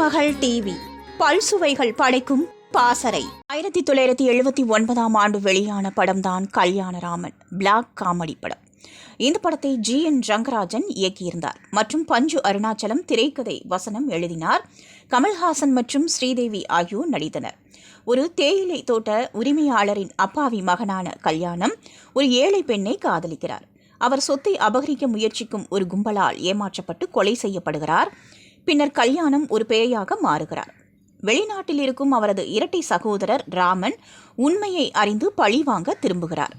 திருமகள் TV பல்சுவைகள் படைக்கும் பாசறை. 1979 ஆண்டு வெளியான படம்தான் கல்யாணராமன். பிளாக் காமெடி படம். இந்த படத்தை GN ரங்கராஜன் இயக்கியிருந்தார் மற்றும் பஞ்சு அருணாச்சலம் திரைக்கதை வசனம் எழுதினார். கமல்ஹாசன் மற்றும் ஸ்ரீதேவி ஆகியோர் நடித்தனர். ஒரு தேயிலை தோட்ட உரிமையாளரின் அப்பாவி மகனான கல்யாணம் ஒரு ஏழை பெண்ணை காதலிக்கிறார். அவர் சொத்தை அபகரிக்க முயற்சிக்கும் ஒரு கும்பலால் ஏமாற்றப்பட்டு கொலை செய்யப்படுகிறார். பின்னர் கல்யாணம் ஒரு பேயாக மாறுகிறார். வெளிநாட்டில் இருக்கும் அவரது இரட்டை சகோதரர் ராமன் உண்மையை அறிந்து பழிவாங்க திரும்புகிறார்.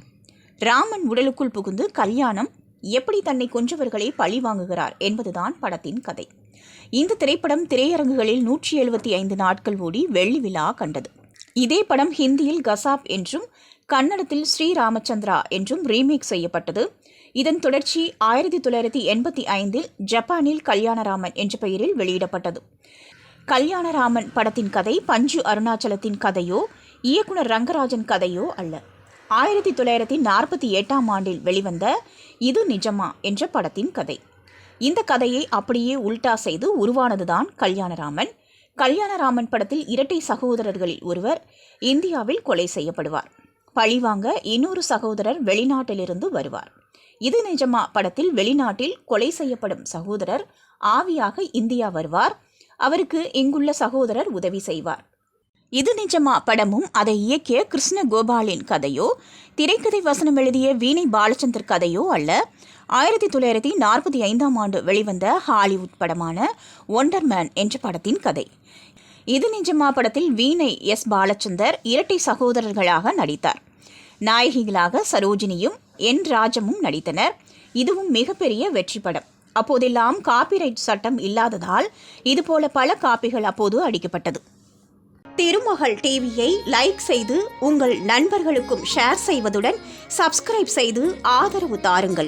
ராமன் உடலுக்குள் புகுந்து கல்யாணம் எப்படி தன்னை கொன்றவர்களை பழி வாங்குகிறார் என்பதுதான் படத்தின் கதை. இந்த திரைப்படம் திரையரங்குகளில் 175 நாட்கள் ஓடி வெள்ளி விழா கண்டது. இதே படம் ஹிந்தியில் கசாப் என்றும் கன்னடத்தில் ஸ்ரீராமச்சந்திரா என்றும் ரீமேக் செய்யப்பட்டது. இதன் தொடர்ச்சி 1985 ஜப்பானில் கல்யாணராமன் என்ற பெயரில் வெளியிடப்பட்டது. கல்யாணராமன் படத்தின் கதை பஞ்சு அருணாச்சலத்தின் கதையோ இயக்குனர் ரங்கராஜன் கதையோ அல்ல. 1948 ஆண்டில் வெளிவந்த இது நிஜமா என்ற படத்தின் கதை. இந்த கதையை அப்படியே உல்டா செய்து உருவானதுதான் கல்யாணராமன். கல்யாணராமன் படத்தில் இரட்டை சகோதரர்களில் ஒருவர் இந்தியாவில் கொலை செய்யப்படுவார். பழிவாங்க இன்னொரு சகோதரர் வெளிநாட்டிலிருந்து வருவார். இது நிஜமா படத்தில் வெளிநாட்டில் கொலை செய்யப்படும் சகோதரர் ஆவியாக இந்தியா வருவார். அவருக்கு இங்குள்ள சகோதரர் உதவி செய்வார். இது நிஜமா படமும் அதை இயக்கிய கிருஷ்ண கோபாலின் கதையோ திரைக்கதை வசனம் எழுதிய வீணை பாலச்சந்தர் கதையோ அல்ல. 1945 ஆண்டு வெளிவந்த ஹாலிவுட் படமான ஒண்டர்மேன் என்ற படத்தின் கதை. இது நிஜமா படத்தில் வீணை பாலச்சந்தர் இரட்டை சகோதரர்களாக நடித்தார். நாயகிகளாக சரோஜினியும் ராஜமும் நடித்தனர். இதுவும் மிகப்பெரிய வெற்றி படம். அப்போதெல்லாம் காப்பிரைட் சட்டம் இல்லாததால் இதுபோல பல காப்பிகள் அப்போது அடிக்கப்பட்டது. திருமகள் டிவியை லைக் செய்து உங்கள் நண்பர்களுக்கும் ஷேர் செய்வதுடன் சப்ஸ்கிரைப் செய்து ஆதரவு தாருங்கள்.